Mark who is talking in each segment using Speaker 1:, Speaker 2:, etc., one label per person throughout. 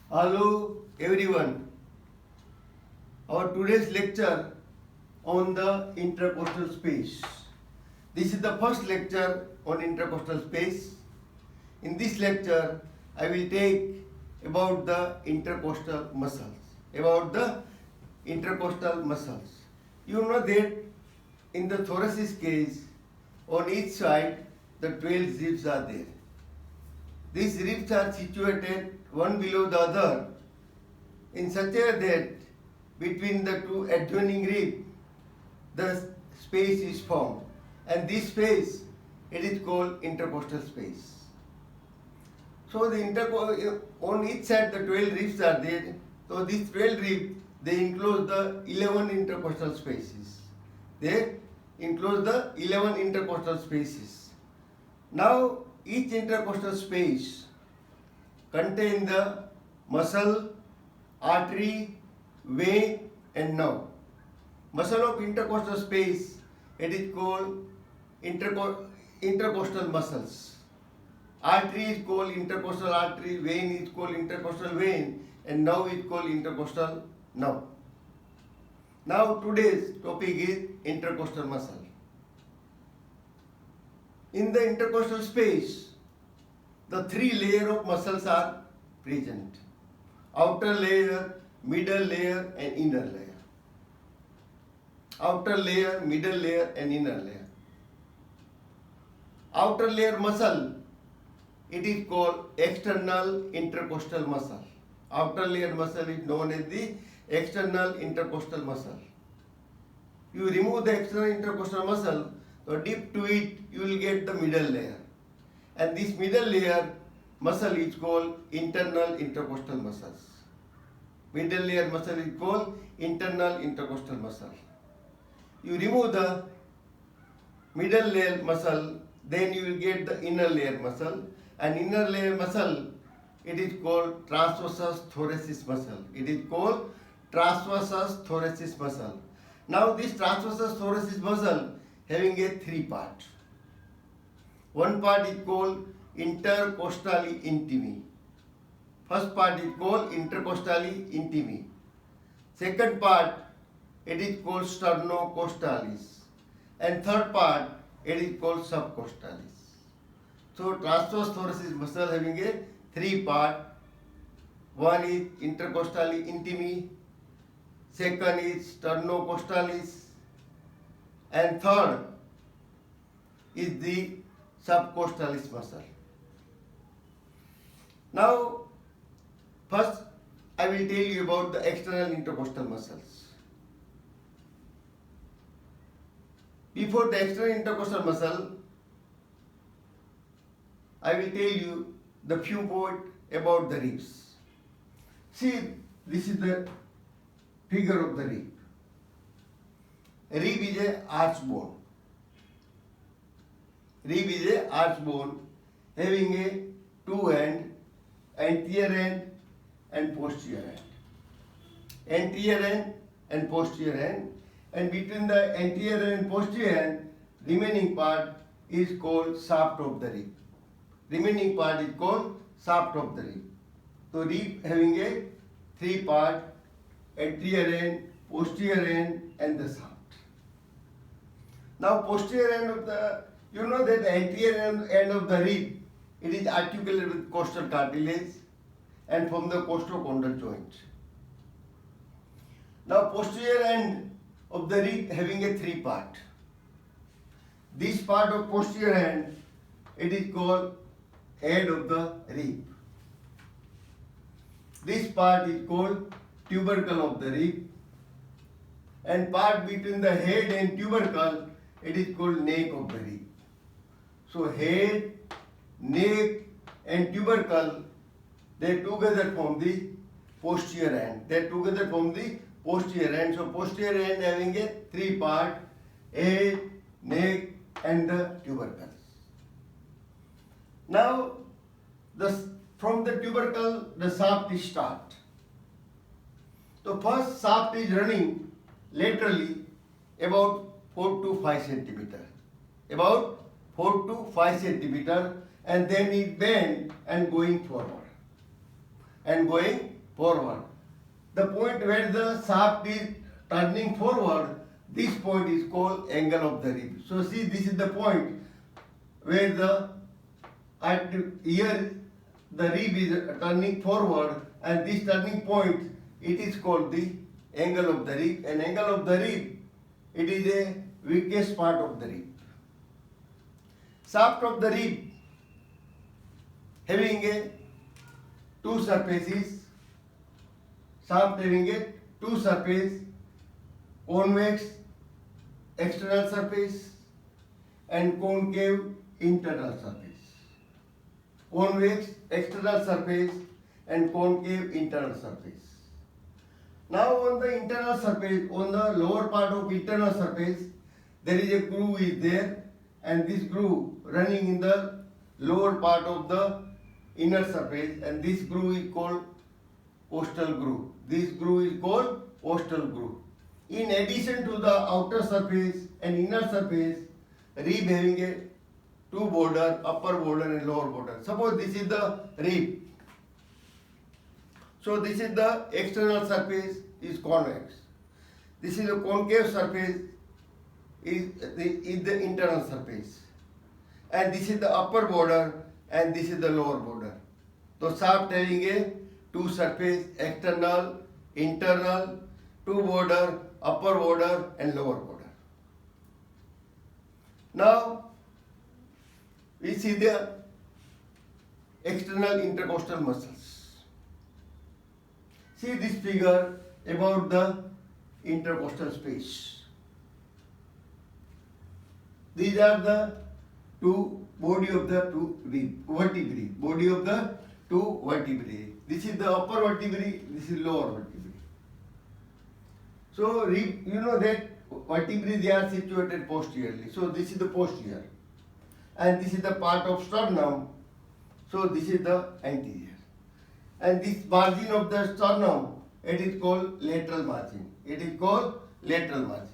Speaker 1: Hello everyone. Our today's lecture on the intercostal space. This is the first lecture on intercostal space. In this lecture, I will take about the intercostal muscles. About the intercostal muscles. You know that in the thoracic case, on each side, the 12 ribs are there. These ribs are situated one below the other in such a that between the two adjoining ribs the space is formed, and this space it is called intercostal space. So the on each side the 12 ribs are there. So these 12 ribs they enclose the 11 intercostal spaces. They enclose the 11 intercostal spaces. Now each intercostal space contain the muscle, artery, vein and nerve. Muscle of intercostal space it is called intercostal muscles. Artery is called intercostal artery, vein is called intercostal vein and nerve is called intercostal nerve. Now today's topic is intercostal muscle. In the intercostal space, the three layers of muscles are present. Outer layer, middle layer and inner layer. Outer layer, middle layer and inner layer. Outer layer muscle, it is called external intercostal muscle. Outer layer muscle is known as the external intercostal muscle. You remove the external intercostal muscle, so deep to it you will get the middle layer. And this middle layer muscle is called internal intercostal muscles. Middle layer muscle is called internal intercostal muscle. You remove the middle layer muscle, then you will get the inner layer muscle. And inner layer muscle, it is called transversus thoracis muscle. It is called transversus thoracis muscle. Now this transversus thoracis muscle having a three part. One part is called intercostally intimi. First part is called intercostally intimi. Second part it is called sternocostalis. And third part it is called subcostalis. So transverse thoracic muscle having a three part. One is intercostally intimi, second is sternocostalis, and third is the subcostalis muscle. Now, first I will tell you about the external intercostal muscles. Before the external intercostal muscle, I will tell you the few points about the ribs. See, this is the figure of the rib. A rib is a arch bone. Rib is a arch bone having a two end, anterior end and posterior end. Anterior end and posterior end, and between the anterior and posterior end, remaining part is called shaft of the rib. Remaining part is called shaft of the rib. So rib having a three part, anterior end, posterior end and the shaft. Now posterior end of the, you know that the anterior end of the rib, it is articulated with costal cartilage and from the costochondral joint. Now posterior end of the rib having a three part. This part of posterior end, it is called head of the rib. This part is called tubercle of the rib, and part between the head and tubercle, it is called neck of the rib. So head, neck and tubercle, they together form the posterior end. They together form the posterior end. So posterior end having a three part, head, neck and the tubercle. Now from the tubercle the shaft is start. So first shaft is running laterally about 4 to 5 centimeter. About 4 to 5 centimeter, and then it bend and going forward. and going forward. The point where the shaft is turning forward, this point is called angle of the rib. So see, this is the point where here the rib is turning forward, and this turning point, it is called the angle of the rib. And angle of the rib, it is a weakest part of the rib. Shaft of the rib having a two surfaces. Shaft having a two surface, convex external surface and concave internal surface. Convex external surface and concave internal surface. Now on the internal surface, on the lower part of internal surface, there is a groove is there, and this groove running in the lower part of the inner surface, and this groove is called costal groove. This groove is called costal groove. In addition to the outer surface and inner surface, rib having a two border, upper border and lower border. Suppose this is the rib. So this is the external surface is convex. This is the concave surface is the internal surface. And this is the upper border and this is the lower border. So shaft having a two surface, external, internal, two border, upper border and lower border. Now we see the external intercostal muscles. See this figure about the intercostal space. These are the two body of the two vertebrae. Body of the two vertebrae. This is the upper vertebrae, this is lower vertebrae. So you know that vertebrae, they are situated posteriorly. So this is the posterior. And this is the part of sternum. So this is the anterior. And this margin of the sternum, it is called lateral margin. It is called lateral margin.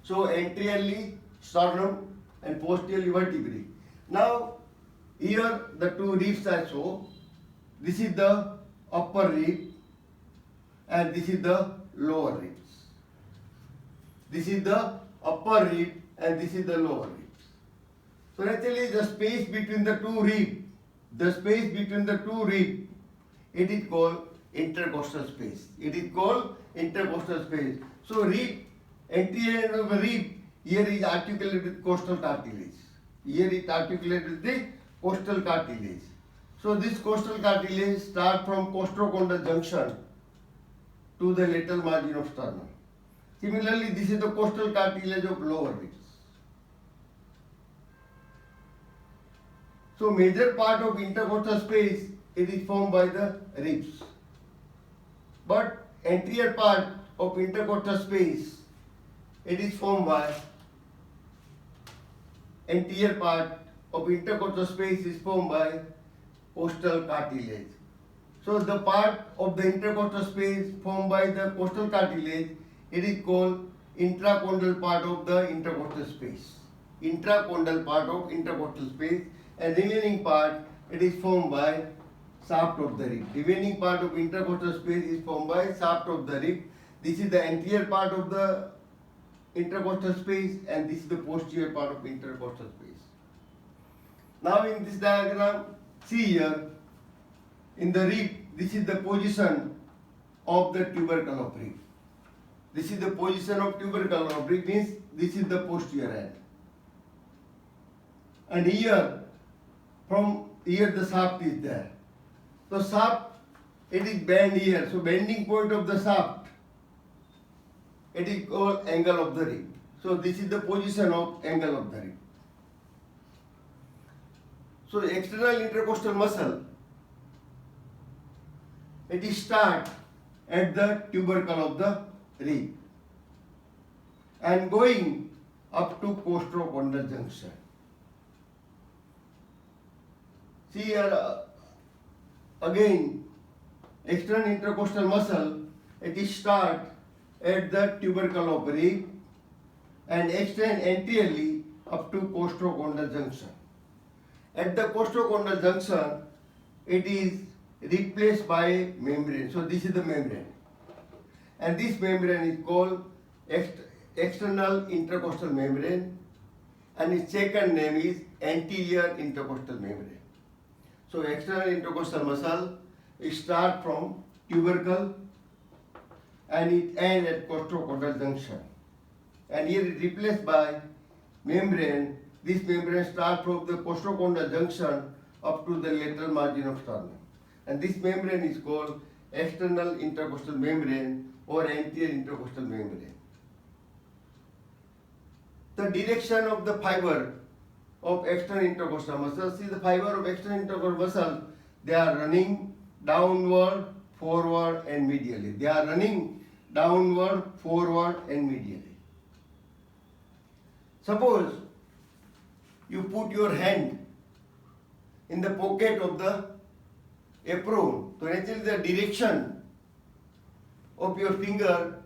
Speaker 1: So anteriorly sternum and posteriorly vertebrae. Now here the two ribs are shown. This is the upper rib and this is the lower ribs. This is the upper rib and this is the lower ribs. So actually the space between the two rib, it is called intercostal space. It is called intercostal space. So rib, anterior end of the rib, here is articulated with costal cartilage. Here it articulated with the costal cartilage. So this costal cartilage starts from costochondral junction to the lateral margin of sternum. Similarly, this is the costal cartilage of lower ribs. So major part of intercostal space, it is formed by the ribs. But anterior part of intercostal space, it is formed by costal cartilage. So the part of the intercostal space formed by the costal cartilage, it is called intracondylar part of the intercostal space. Intracondylar part of intercostal space, and remaining part, it is formed by shaft of the rib. Remaining part of intercostal space is formed by shaft of the rib. This is the anterior part of the intercostal space and this is the posterior part of intercostal space. Now in this diagram, see here, in the rib, this is the position of the tubercle of rib. This is the position of tubercle of rib, means this is the posterior end. And here, from here the shaft is there. So shaft, it is bend here. So bending point of the shaft, it is called angle of the rib. So this is the position of angle of the rib. So external intercostal muscle, it is start at the tubercle of the rib and going up to costochondral junction. See here again, external intercostal muscle, it is start at the tubercle of rib and extend anteriorly up to costochondral junction. At the costochondral junction, it is replaced by membrane. So this is the membrane, and this membrane is called external intercostal membrane, and its second name is anterior intercostal membrane. So external intercostal muscle start from tubercle and it ends at costochondral junction, and here it replaced by membrane. This membrane starts from the costochondral junction up to the lateral margin of sternum, and this membrane is called external intercostal membrane or anterior intercostal membrane. The direction of the fiber of external intercostal muscle. See the fiber of external intercostal muscle, they are running downward, forward and medially. They are running downward, forward and medially. Suppose you put your hand in the pocket of the apron, so naturally the direction of your finger,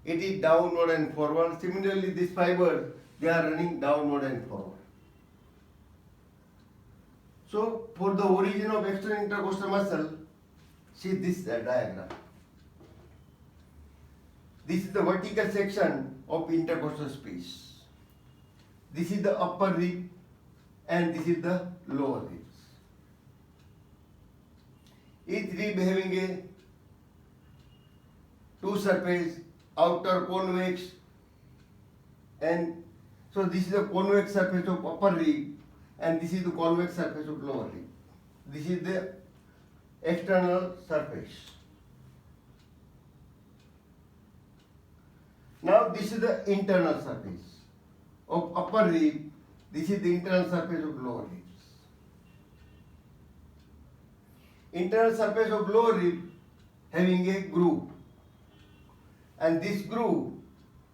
Speaker 1: it is downward and forward. Similarly, these fibers, they are running downward and forward. So, for the origin of external intercostal muscle, see this diagram. This is the vertical section of intercostal space. This is the upper rib and this is the lower ribs. Each rib having a two surface, outer convex, and so this is the convex surface of upper rib and this is the convex surface of lower rib. This is the external surface. Now this is the internal surface of upper rib. This is the internal surface of lower ribs. Internal surface of lower rib having a groove, and this groove,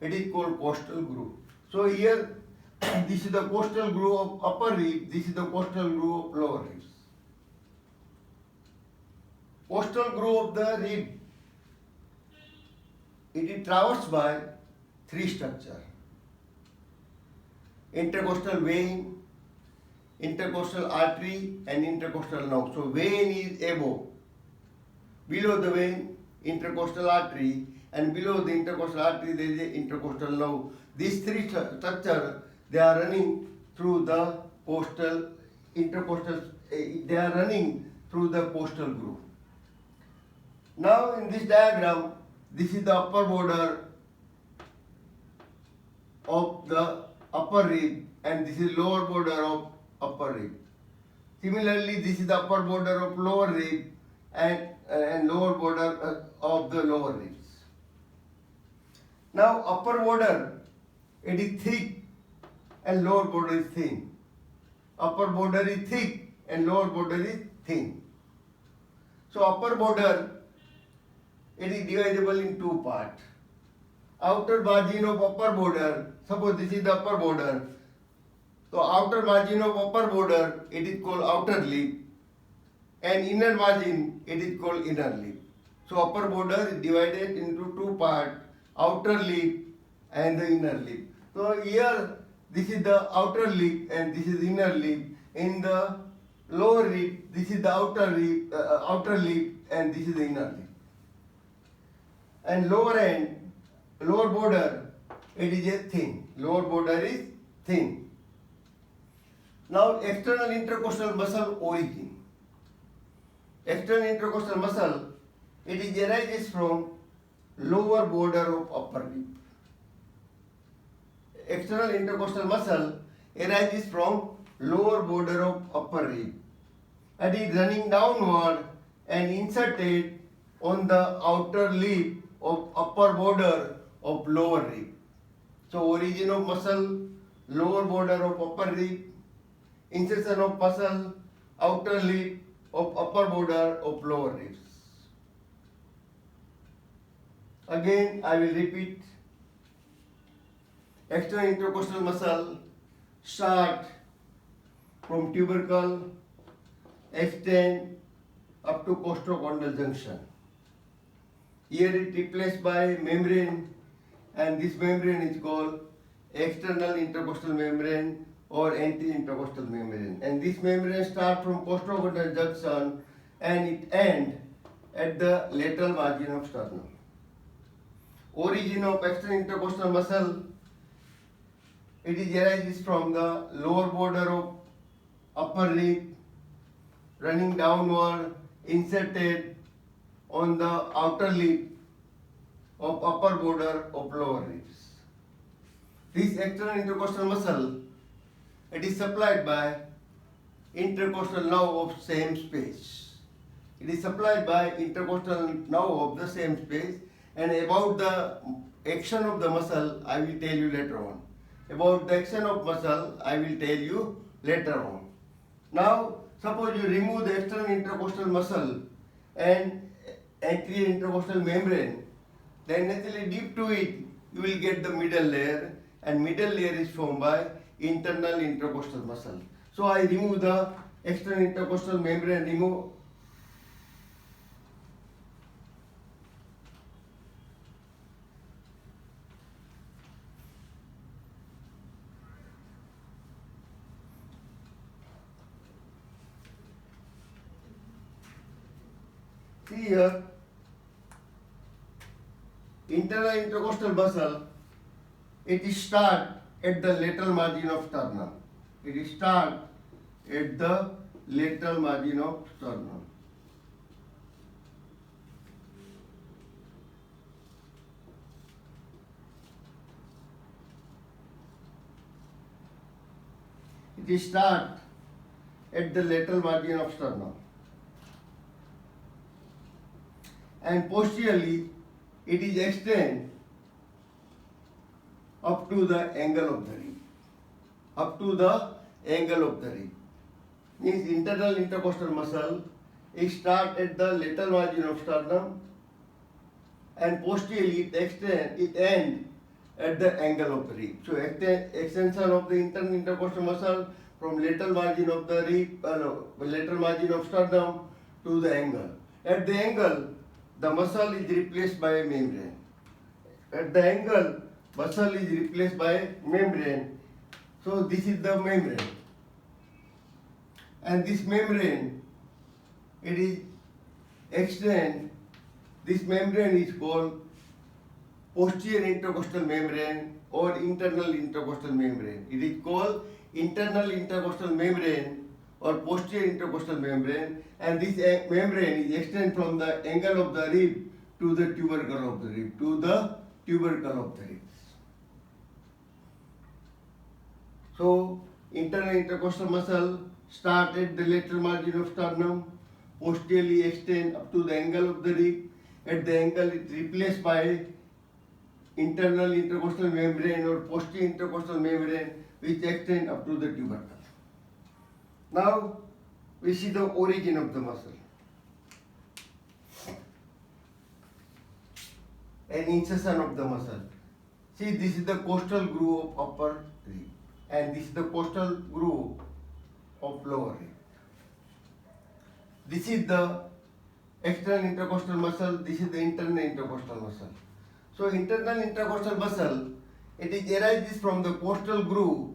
Speaker 1: it is called costal groove. So here this is the costal groove of upper rib, this is the costal groove of lower ribs. Costal groove of the rib, it is traversed by three structures: intercostal vein, intercostal artery and intercostal nerve. So vein is above, below the vein intercostal artery, and below the intercostal artery there is a intercostal nerve. These three structures, they are running through the intercostal, they are running through the costal groove. Now in this diagram, this is the upper border of the upper rib and this is lower border of upper rib. Similarly, this is the upper border of lower rib and lower border of the lower ribs. Now upper border, it is thick and lower border is thin. Upper border is thick and lower border is thin. So upper border, it is divisible in two parts. Outer margin of upper border, suppose this is the upper border. So outer margin of upper border, it is called outer lip, and inner margin, it is called inner lip. So upper border is divided into two parts, outer lip and the inner lip. So here this is the outer lip and this is inner lip. In the lower lip, this is the outer lip and this is the inner lip. And lower end, lower border, it is a thin. Lower border is thin. Now external intercostal muscle origin. External intercostal muscle, it is arises from lower border of upper rib. External intercostal muscle arises from lower border of upper rib and is running downward and inserted on the outer lip of upper border of lower rib. So origin of muscle, lower border of upper rib, insertion of muscle, outer lip of upper border of lower ribs. Again, I will repeat. External intercostal muscle start from tubercle, extend up to costochondral junction. Here it is replaced by membrane, and this membrane is called external intercostal membrane or anterior intercostal membrane. And this membrane starts from costochondral junction and it ends at the lateral margin of sternum. Origin of external intercostal muscle, it is arises from the lower border of upper rib, running downward, inserted on the outer lip of upper border of lower ribs. This external intercostal muscle, it is supplied by intercostal nerve of same space. It is supplied by intercostal nerve of the same space, and about the action of the muscle I will tell you later on. About the action of muscle I will tell you later on. Now suppose you remove the external intercostal muscle and create intercostal membrane, then naturally deep to it you will get the middle layer, and middle layer is formed by internal intercostal muscle. So I remove the external intercostal membrane, see here, internal intercostal muscle, it is start at the lateral margin of sternum. It is start at the lateral margin of sternum. It is start at the lateral margin of sternum, and posteriorly it is extend up to the angle of the rib. Up to the angle of the rib. Means internal intercostal muscle is start at the lateral margin of sternum, and posteriorly it end at the angle of the rib. So extension of the internal intercostal muscle from lateral margin of the rib, lateral margin of sternum to the angle. At the angle, the muscle is replaced by a membrane. At the angle, muscle is replaced by membrane. So this is the membrane, and this membrane, it is extend. This membrane is called posterior intercostal membrane or internal intercostal membrane. It is called internal intercostal membrane or posterior intercostal membrane, and this membrane is extend from the angle of the rib to the tubercle of the rib, to the tubercle of the ribs. So internal intercostal muscle start at the lateral margin of sternum, posteriorly extend up to the angle of the rib. At the angle, it is replaced by internal intercostal membrane or posterior intercostal membrane, which extend up to the tubercle. Now we see the origin of the muscle. An insertion of the muscle. See, this is the costal groove of upper rib, and this is the costal groove of lower rib. This is the external intercostal muscle, this is the internal intercostal muscle. So internal intercostal muscle, it is arises from the costal groove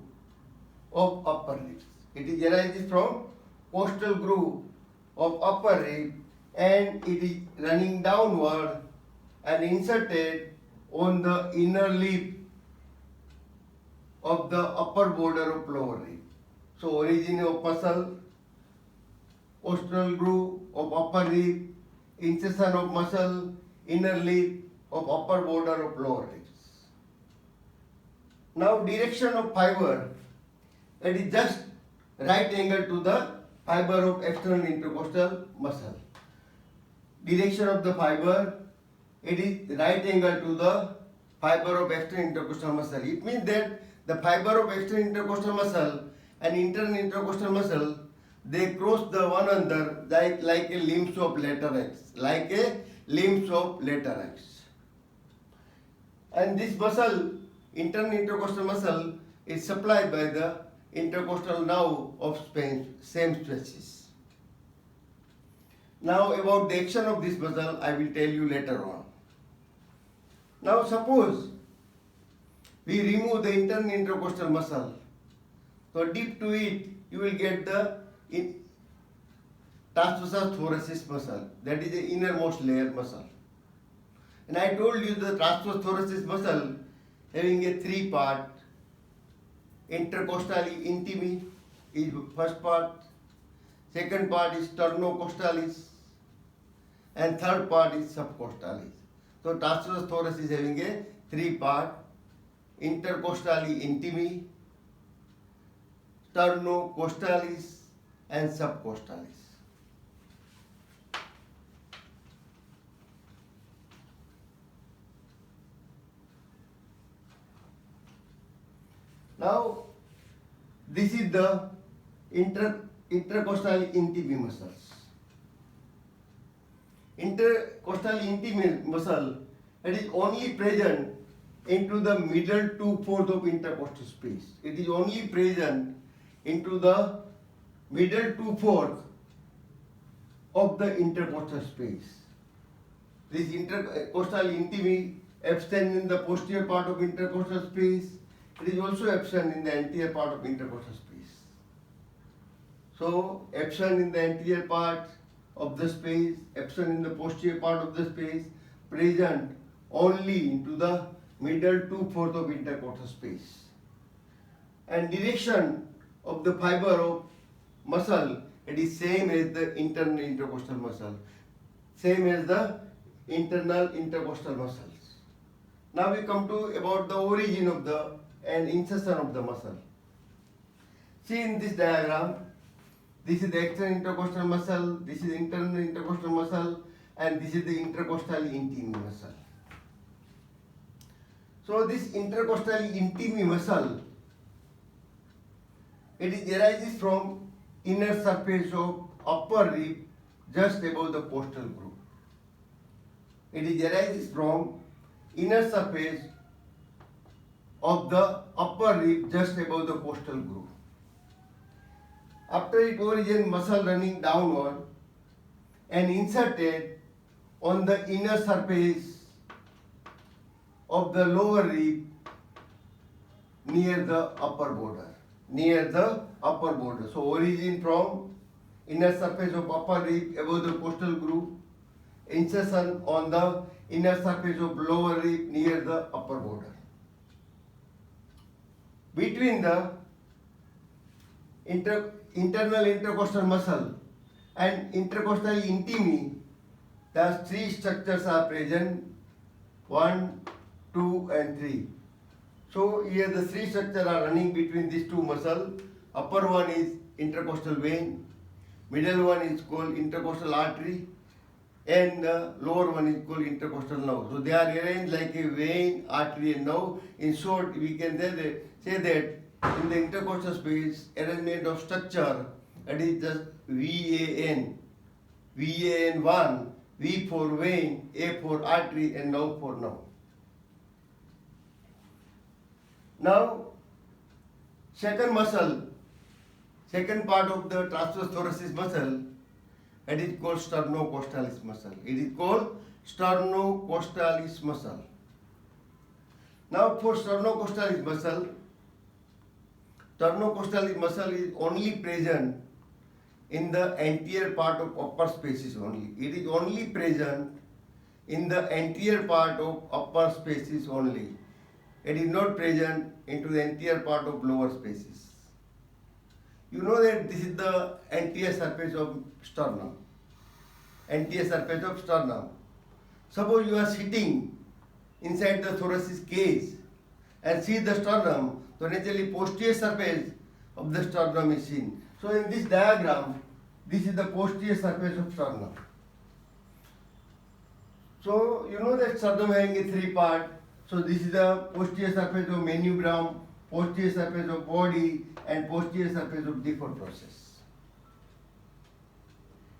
Speaker 1: of upper ribs. It is arises from costal groove of upper rib, and it is running downward and inserted on the inner lip of the upper border of lower rib. So origin of muscle, costal groove of upper rib, insertion of muscle, inner lip of upper border of lower ribs. Now direction of fiber, it is just right angle to the fiber of external intercostal muscle. Direction of the fiber, it is right angle to the fiber of external intercostal muscle. It means that the fiber of external intercostal muscle and internal intercostal muscle, they cross the one another like a limbs of letter X, like a limbs of letter X. And this muscle, internal intercostal muscle, is supplied by the intercostal nerve of same species. Now about the action of this muscle, I will tell you later on. Now suppose we remove the internal intercostal muscle. So deep to it, you will get the transversus thoracis muscle, that is the innermost layer muscle. And I told you the transversus thoracis muscle having a three part. Intercostali intimi is first part, second part is sternocostalis, and third part is subcostalis. So transversus thoracis is having a three part: intercostali intimi, sternocostalis, and subcostalis. Now, this is the intercostal intimi muscles. Intercostal intimi muscle, it is only present into the middle 2/4 of intercostal space. It is only present into the middle 2/4 of the intercostal space. This intercostal intimi absent in the posterior part of intercostal space. It is also absent in the anterior part of intercostal space. So, absent in the anterior part of the space, absent in the posterior part of the space, present only into the middle 2/4 of intercostal space. And direction of the fiber of muscle, it is same as the internal intercostal muscle, same as the internal intercostal muscles. Now we come to about the origin of the and insertion of the muscle. See in this diagram, this is the external intercostal muscle, this is internal intercostal muscle, and this is the intercostal intimi muscle. So this intercostal intimi muscle, it arises from inner surface of upper rib just above the costal groove. It arises from inner surface of the upper rib just above the costal groove. After it origin muscle running downward and inserted on the inner surface of the lower rib near the upper border. So origin from inner surface of upper rib above the costal groove, insertion on the inner surface of lower rib near the upper border. Between the internal intercostal muscle and intercostal intimi, the three structures are present: 1, 2, and 3. So here the three structures are running between these two muscles. Upper one is intercostal vein, middle one is called intercostal artery, and the lower one is called intercostal nerve. So they are arranged like a vein, artery, and nerve. In short, we can say that in the intercostal space, arrangement of structure, that is just VAN, VAN1, V for vein, A for artery, and nerve for nerve. Now, second muscle, second part of the transversus thoracis muscle, that is called sternocostalis muscle. It is called sternocostalis muscle. Now, for sternocostalis muscle is only present in the anterior part of upper spaces only. It is only present in the anterior part of upper spaces only. It is not present into the anterior part of lower spaces. You know that this is the anterior surface of sternum. Anterior surface of sternum. Suppose you are sitting inside the thoracic cage and see the sternum, so naturally posterior surface of the sternum is seen. So in this diagram, this is the posterior surface of sternum. So you know that sternum having a three part. So this is the posterior surface of manubrium, posterior surface of body, and posterior surface of default process.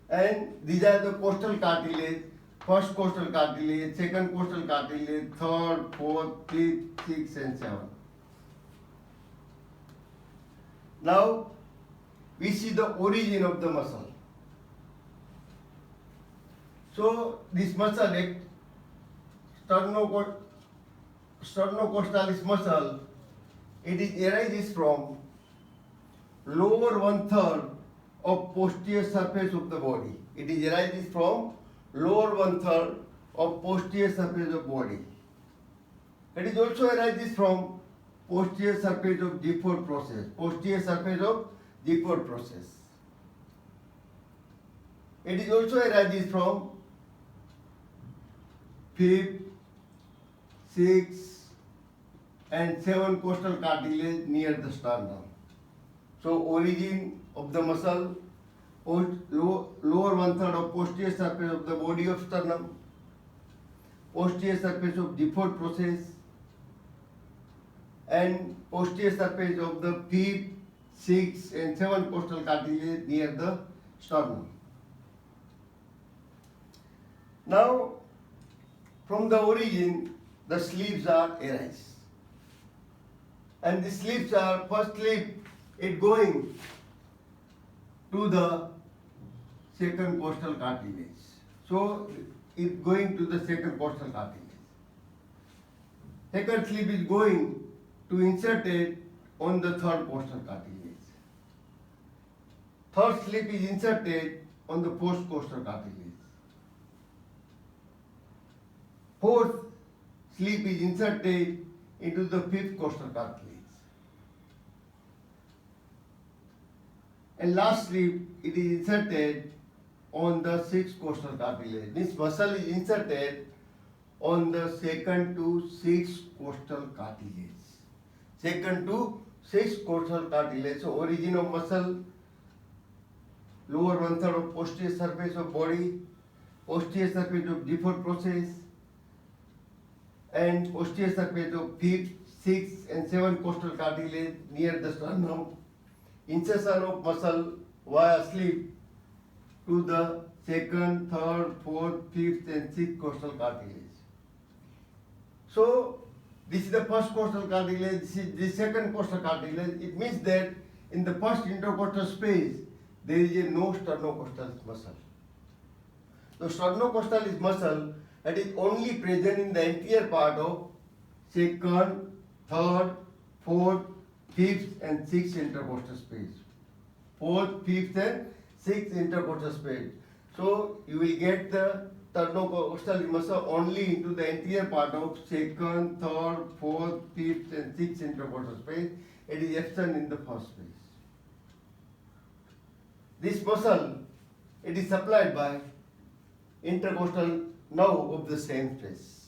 Speaker 1: And these are the costal cartilage, first costal cartilage, second costal cartilage, third, fourth, fifth, sixth, and seventh. Now we see the origin of the muscle. So this muscle, sternocostalis muscle, it arises from lower 1/3 of posterior surface of the body. It is arises from lower one third of posterior surface of body. It is also arises from posterior surface of default process. Posterior surface of default process. It is also arises from fifth, sixth, and seventh costal cartilage near the sternum. So origin of the muscle, lower one third of posterior surface of the body of sternum, posterior surface of default process, and posterior surface of the fifth, sixth, and seventh costal cartilage near the sternum. Now, from the origin, the sleeves are arise, and the sleeves are first sleeve it going to the second costal cartilage. So it going to the second costal cartilage. Second sleeve is going to insert it on the third costal cartilage. Third sleeve is inserted on the fourth costal cartilage. Fourth sleeve is inserted into the fifth costal cartilage. And lastly, it is inserted on the sixth costal cartilage. This muscle is inserted on the second to sixth costal cartilage. Second to sixth costal cartilage. So origin of muscle, lower one third of posterior surface of body, posterior surface of default process, and posterior surface of fifth, sixth, and seventh costal cartilage near the sternum. Insertion of muscle via sleeve to the second, third, fourth, fifth, and sixth costal cartilage. So this is the first costal cartilage, this is the second costal cartilage. It means that in the first intercostal space there is no sternocostal muscle. The sternocostal is muscle that is only present in the anterior part of second, third, fourth, fifth, and sixth intercostal space. Fourth, fifth, and sixth intercostal space. So you will get the sternocostal muscle only into the anterior part of second, third, fourth, fifth, and sixth intercostal space. It is absent in the first space. This muscle, it is supplied by intercostal nerve of the same space.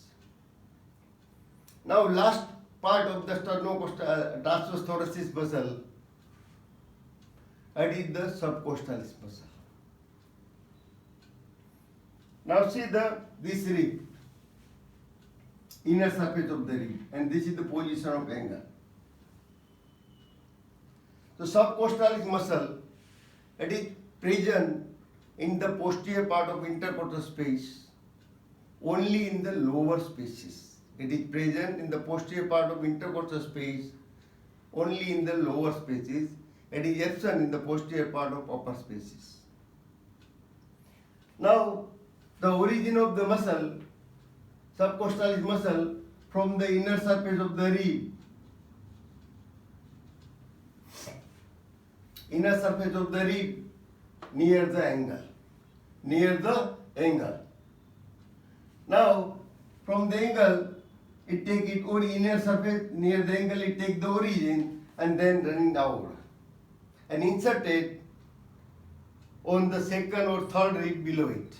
Speaker 1: Now last part of the sternocostal transverse thoracic muscle, that is the subcostalis muscle. Now see this rib, inner surface of the rib, and this is the position of angle. The subcostalis muscle, it is present in the posterior part of intercostal space, only in the lower spaces. It is present in the posterior part of intercostal space, only in the lower spaces. It is absent in the posterior part of upper spaces. Now, the origin of the muscle, subcostalis muscle, from the inner surface of the rib. Inner surface of the rib near the angle. Near the angle. Now, from the angle, it take it or inner surface near the angle, it take the origin and then running down and insert it on the second or third rib below it.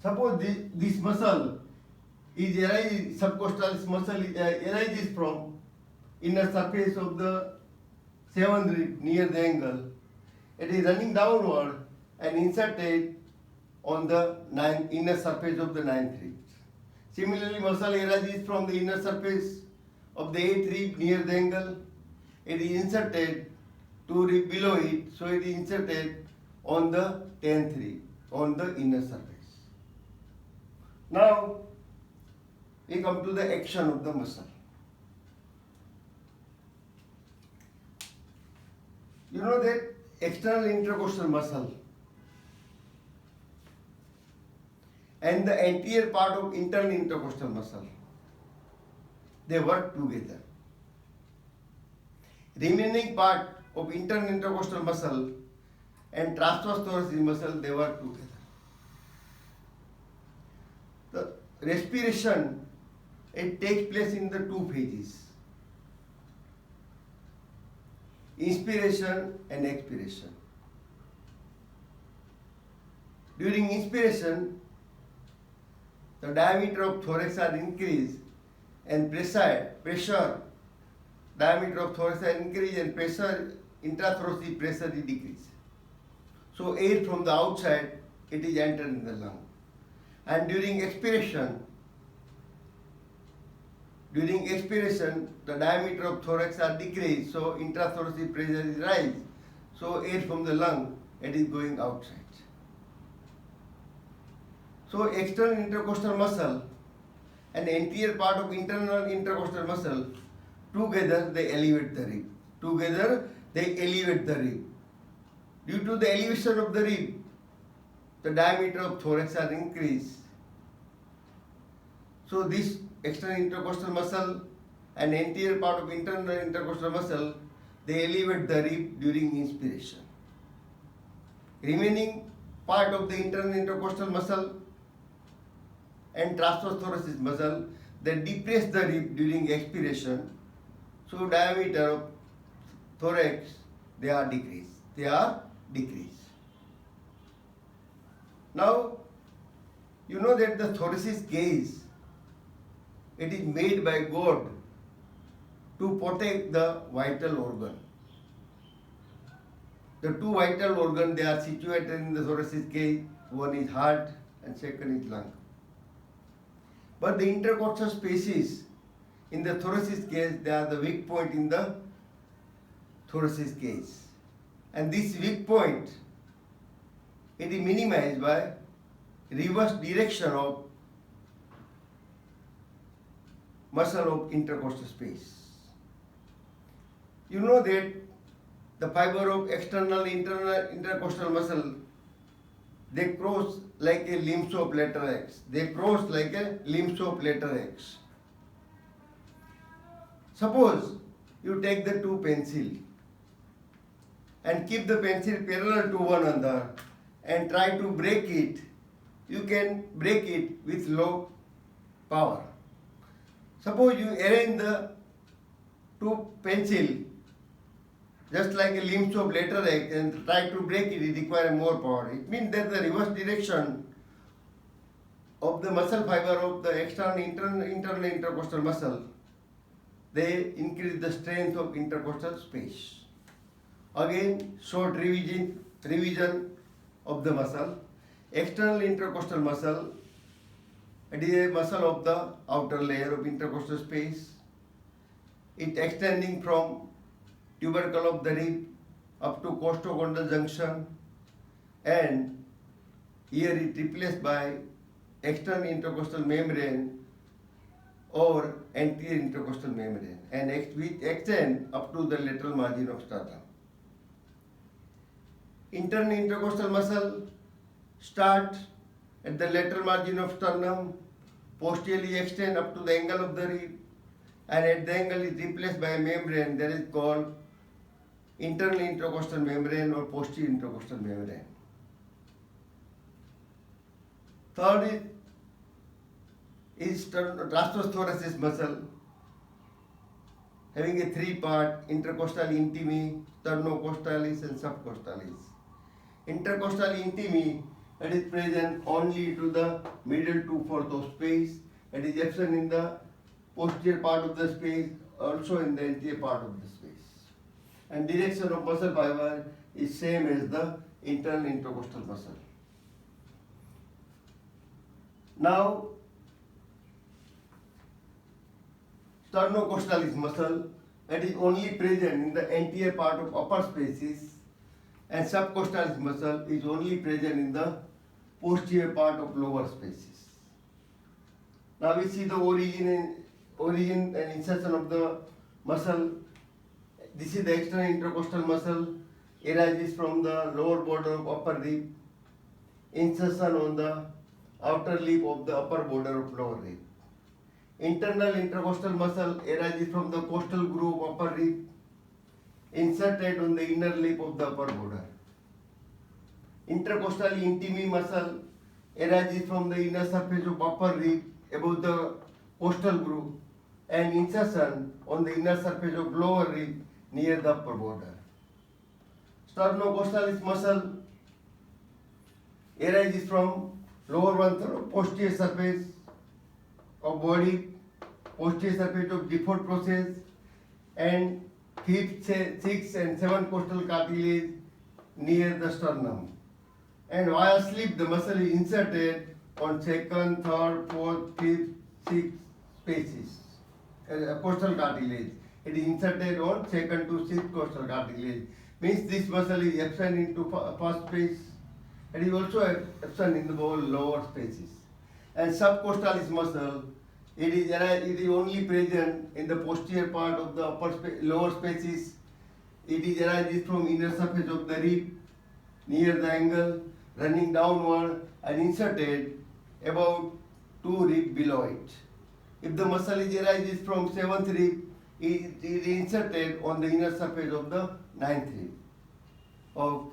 Speaker 1: Suppose this muscle is arises, subcostalis muscle arises from inner surface of the seventh rib near the angle. It is running downward and inserted on the inner surface of the ninth rib. Similarly, muscle arises from the inner surface of the eighth rib near the angle. It is inserted two rib below it, so it is inserted on the 10th rib, on the inner surface. Now, we come to the action of the muscle. You know that external intercostal muscle and the anterior part of internal intercostal muscle, they work together. Remaining part of internal intercostal muscle and transverse thoracic muscle, they work together. The respiration, it takes place in the two phases, inspiration and expiration. During inspiration, the diameter of thorax are increased and pressure diameter of thorax are increased and pressure, intrathoracic pressure is decreased. So air from the outside, it is entered in the lung. And during expiration, the diameter of thorax are decreased, so intrathoracic pressure is rise. So air from the lung, it is going outside. So external intercostal muscle and anterior part of internal intercostal muscle, together they elevate the rib. Due to the elevation of the rib, the diameter of thorax are increased. So this external intercostal muscle and anterior part of internal intercostal muscle, they elevate the rib during inspiration. Remaining part of the internal intercostal muscle and transverse thoracic muscle, they depress the rib during expiration. So diameter of thorax, they are decreased. Now, you know that the thoracic cage, it is made by God to protect the vital organ. The two vital organs, they are situated in the thoracic cage. One is heart and second is lung. But the intercostal spaces in the thoracic cage, they are the weak point in the thoracic cage. And this weak point, it is minimized by reverse direction of muscle of intercostal space. You know that the fiber of external internal intercostal muscle, they cross like a limbs of letter X. Suppose you take the two pencils and keep the pencil parallel to one another and try to break it. You can break it with low power. Suppose you arrange the two pencils just like a limbs of letter X and try to break it, it requires more power. It means that the reverse direction of the muscle fiber of the external internal intercostal muscle, they increase the strength of intercostal space. Again, short revision of the muscle. External intercostal muscle, it is a muscle of the outer layer of intercostal space. It extending from tubercle of the rib up to costochondral junction, and here it replaced by external intercostal membrane or anterior intercostal membrane, and which extend up to the lateral margin of sternum. Internal intercostal muscle start at the lateral margin of sternum, posteriorly extend up to the angle of the rib, and at the angle is replaced by a membrane that is called internal intercostal membrane or posterior intercostal membrane. Third is transverse thoracic muscle, having a three-part: intercostal intimi, sternocostalis and subcostalis. Intercostal intimi, it is present only to the middle 2/4 of space. It is absent in the posterior part of the space, also in the anterior part of the space. And direction of muscle fiber is same as the internal intercostal muscle. Now, sternocostalis muscle, that is only present in the anterior part of upper spaces, and subcostalis muscle is only present in the posterior part of lower spaces. Now we see the origin and insertion of the muscle. This is the external intercostal muscle, arises from the lower border of upper rib, insertion on the outer lip of the upper border of lower rib. Internal intercostal muscle arises from the costal groove of upper rib, inserted on the inner lip of the upper border. Intercostal intimae muscle arises from the inner surface of upper rib above the costal groove and insertion on the inner surface of lower rib near the upper border. Sternocostal muscle arises from lower one third posterior surface of body, posterior surface of default process, and fifth, sixth, and seventh costal cartilage near the sternum. And while asleep, the muscle is inserted on second, third, fourth, fifth, sixth spaces. Costal cartilage. It is inserted on second to sixth costal cartilage. Means this muscle is absent into first space. It is also absent in the whole lower spaces. And subcostalis muscle, it is only present in the posterior part of the lower spaces. It is arises from inner surface of the rib near the angle, running downward and inserted about 2 rib below it. If the muscle is arises from 7th rib, it is inserted on the inner surface of the 9th rib of